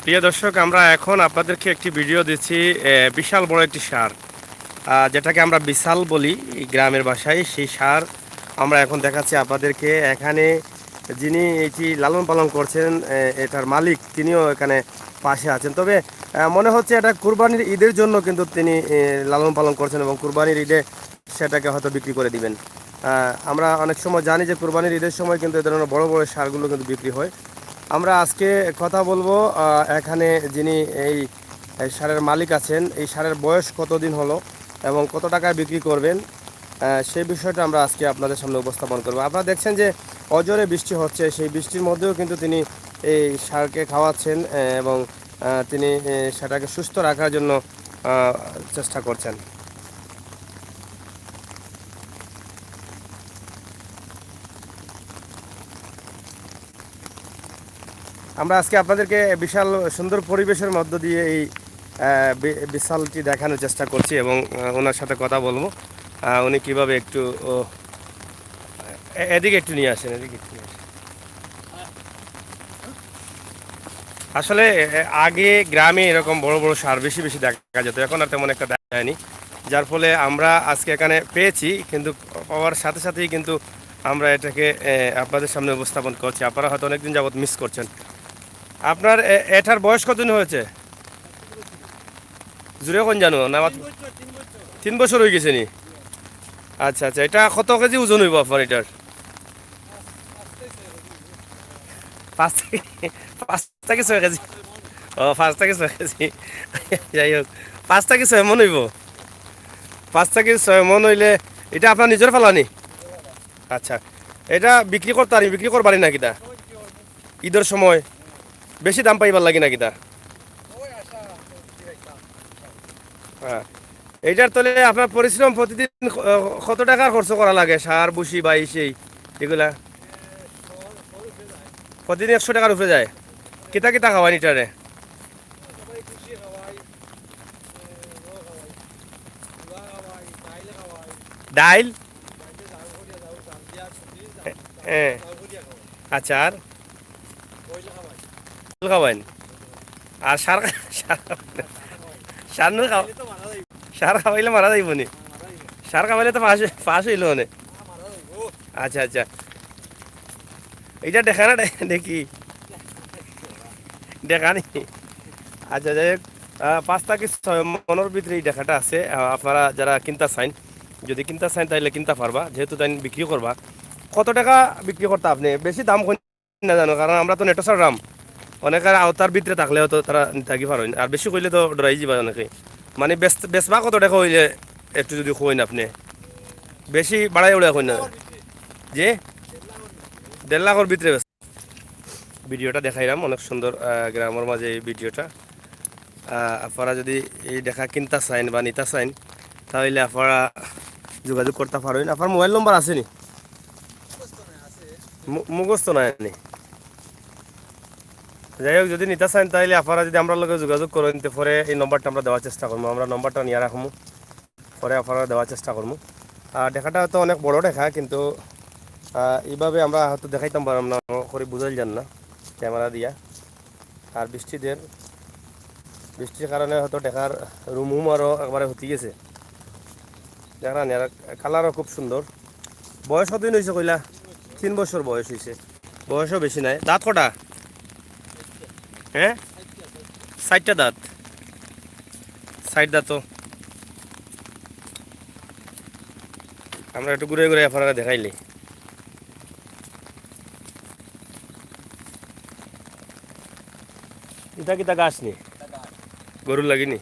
প্রিয় দর্শক, আমরা এখন আপনাদেরকে একটি ভিডিও দিচ্ছি। বিশাল বড় একটি সার, যেটাকে আমরা বিশাল বলি এই গ্রামের ভাষায়। সেই সার আমরা এখন দেখাচ্ছি আপনাদেরকে। এখানে যিনি এটি লালন পালন করছেন, এটার মালিক, তিনিও এখানে পাশে আছেন। তবে মনে হচ্ছে এটা কুরবানির ঈদের জন্য কিন্তু তিনি লালন পালন করছেন, এবং কুরবানির ঈদে সেটাকে হয়তো বিক্রি করে দিবেন। আমরা অনেক সময় জানি যে কুরবানির ঈদের সময় কিন্তু এ ধরনের বড় বড় সারগুলো কিন্তু বিক্রি হয়। আমরা আজকে কথা বলবো এখানে যিনি এই সারের মালিক আছেন, এই সারের বয়স কতদিন হলো এবং কত টাকায় বিক্রি করবেন, সেই বিষয়টা আমরা আজকে আপনাদের সামনে উপস্থাপন করব। আপনারা দেখছেন যে অজরে বৃষ্টি হচ্ছে, সেই বৃষ্টির মধ্যেও কিন্তু তিনি এই সারকে খাওয়াচ্ছেন, এবং তিনি সেটাকে সুস্থ রাখার জন্য চেষ্টা করছেন। আমরা আজকে আপনাদেরকে বিশাল সুন্দর পরিবেশের মধ্য দিয়ে এই বিশালটি দেখানোর চেষ্টা করছি, এবং ওনার সাথে কথা বলবো। উনি কিভাবে একটু এদিকে একটু নিয়ে আসেন, এদিকে একটু নিয়ে আসেন। আসলে আগে গ্রামে এরকম বড় বড় সার বেশি বেশি দেখা যেত, এখন আর তেমন একটা দেখা যায়নি। যার ফলে আমরা আজকে এখানে পেয়েছি, কিন্তু পাওয়ার সাথে সাথেই কিন্তু আমরা এটাকে আপনাদের সামনে উপস্থাপন করছি। আপনারা হয়তো অনেকদিন যাবত মিস করছেন। আপনার এটার বয়স কতদিন হয়েছে? জুড়ে কোন জানো না? 3 বছর হয়ে গেছে নি? আচ্ছা আচ্ছা, এটা কত কেজি ওজন হইব আপনার এটার? 5 থেকে 5 থেকে 6 কেজি। ও, 5 থেকে 6 কেজি। যাই হোক, 5 থেকে 6 মন হইব। 5 থেকে 6 মন হইলে এটা আপনার নিজের ফালানি? আচ্ছা, এটা বিক্রি করতে পারি, বিক্রি করবারি না কিতা ঈদের সময় বেশি দাম পাইবার লাগে না কিতা? হ্যাঁ, এইটার তলে আপনার পরিশ্রম প্রতিদিন কত টাকা খরচ করা লাগে? সার বুসি বা সেই এগুলা প্রতিদিন 100 টাকার উপরে যায়। কিতা কিতা খাওয়ান এটারে? ডাইল? হ্যাঁ। আচ্ছা, আর তেল খাওয়ান? আর সার সার সার নু খাওয়া? সার খাওয়াইলে মারা যাইব নি? সার খাওয়াইলে তো পাশ পাশ হইল মানে। আচ্ছা আচ্ছা, এইটা দেখা না দেখি, দেখা নি। আচ্ছা, যাই হোক, 5 থেকে 6 মনের ভিতরে এই দেখাটা আছে। আপনারা যারা কিনতে চান, যদি কিনতে চান তাহলে কিনতে পারবা, যেহেতু তাই বিক্রি করবা। কত টাকা বিক্রি করতে আপনি? বেশি দাম কই না জানো, কারণ আমরা তো নেটসার দাম অনেকের আওতার ভিতরে থাকলে হয়তো তারা থাকি পারেন, আর বেশি কইলে তো ডরাই যাবা অনেকে। মানে বেচবা কত টাকা হইলে একটু যদি কইন আপনি, বেশি বাড়াই উড়ে কই না যে 1.5 লাখের ভিতরে ভিডিওটা দেখাইলাম, অনেক সুন্দর গ্রামের মাঝে এই ভিডিওটা। আপনারা যদি এই দেখা কিনতে চাইন বা নিতে চাইন, তাহলে আপনারা যোগাযোগ করতে পারেন। আপনার মোবাইল নম্বর আছে নি? মুখস্থ নাই নি? যাই হোক, যদি নিতে চান তাহলে আপনারা যদি আমরা লগে যোগাযোগ করেন, তো পরে এই নম্বরটা আমরা দেওয়ার চেষ্টা করবো। আমরা নম্বরটা নিয়ে রাখবো, পরে আপনারা দেওয়ার চেষ্টা করবো। আর দেখাটা হয়তো অনেক বড় দেখা, কিন্তু এইভাবে আমরা হয়তো দেখাইতাম পারলাম না, করে বুঝাই যান না ক্যামেরা দিয়া। আর বৃষ্টির কারণে হয়তো দেখার রুম আরও একবারে হতে গেছে। দেখা না, কালারও খুব সুন্দর। বয়স কতদিন হয়েছে কইলা? 3 বছর বয়স হয়েছে। বয়সও বেশি নাই। দাঁত কটা? হ্যাঁ, 60টা দাঁত। 60 দাঁত। আমরা একটু ঘুরে ঘুরে আপনারা দেখাইলি। ইটা কিতা গাছ নি? গরুর লাগিনি?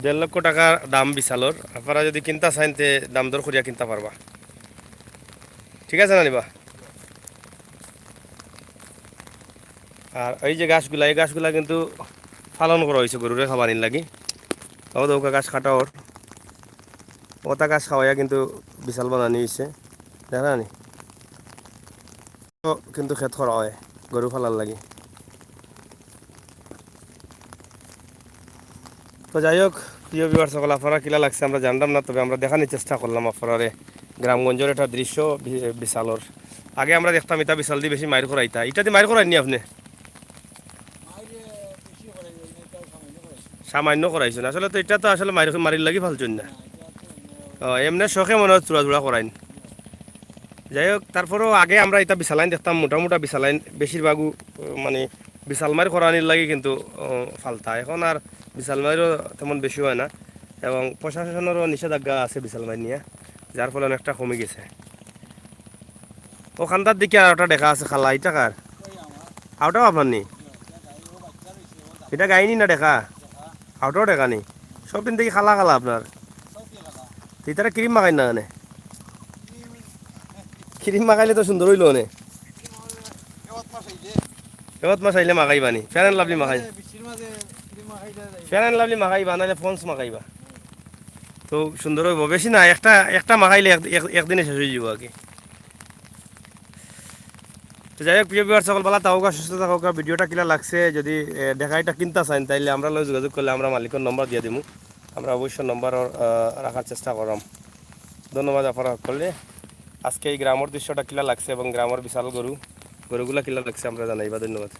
1.5 লক্ষ টাকার দাম বিশালর। আপনারা যদি কিনতে চাইন তে দাম দর করিয়া কিনতে পারবা। ঠিক আছে না নিবা? আর এই যে গাছগুলা, এই গাছগুলা কিন্তু পালন করা হয়েছে গরুরে খাবারির লাগি। ও দৌকা গাছ কাটা ওর, ওটা গাছ খাওয়াইয়া কিন্তু বিশাল বানানি হয়েছে, দেখা নি? কিন্তু ক্ষেত করা হয় গরু ফালার লাগি। তো যাই হোক, প্রিয় ভিউয়ার সকল, আপনারা কিলা লাগছে আমরা জানলাম না, তবে আমরা দেখানোর চেষ্টা করলাম আপনারে গ্রামগঞ্জের একটা দৃশ্য বিশালর। আগে আমরা দেখতাম এটা বিশাল দিয়ে বেশি মাইর করাইতা, এটা দিয়ে মাইর করাইনি আপনি? সামান্য করাইছেন আসলে, তো এটা তো আসলে মারির লাগি ফালছেন না। এমনি শখে মনে হয় চূড়া করাইন। যাই হোক, তারপরেও আগে আমরা এটা বিশালাইন দেখতাম, মোটা বিশালাইন বেশিরভাগও মানে বিশাল মার করানির লাগে কিন্তু ফালতা। এখন আর বিশাল মাইরও তেমন বেশি হয় না, এবং প্রশাসনেরও নিষেধাজ্ঞা আছে বিশাল মাইর নিয়ে, যার ফলে অনেকটা কমে গেছে। ওখানটার দিকে আর ওটা দেখা আছে খালা, এটা কার? আউটাও আপনার নি? এটা গাইনি না দেখা? আউটাও দেখা নি? সব দিন দেখি খালা খালা আপনার। তারা ক্রিম মাখাই না এনে? ক্রিম মাখাইলে তো সুন্দর হইল নে। এবার মাস আইলে মাখাইবা নি? ফেয়ার অ্যান্ড লাভলি মাখাই, ফেয়ার অ্যান্ড লাভলি মাখাইবা, নাহলে ফন্স মাখাইবা, তো সুন্দর হইব। বেশি না, একটা একটা মাখাইলে একদিনে শেষ হয়ে যাব আর কি। তো যাই হোক, প্রিয় বিহার সকল, বেলা থাকুক, সুস্থ থাকুক। ভিডিওটা কিলা লাগছে যদি দেখাইটা কিনতে চান, তাইলে আমরা লগে যোগাযোগ করলে আমরা মালিকের নম্বর দিয়ে দিব। আমরা অবশ্যই নম্বর রাখার চেষ্টা করলাম। ধন্যবাদ আপনারা করলে। আজকে এই গ্রামের দৃশ্যটা কিলা লাগছে এবং গ্রামের বিশাল গরুগুলা কিলা লাগছে আমরা জানাইবা। ধন্যবাদ।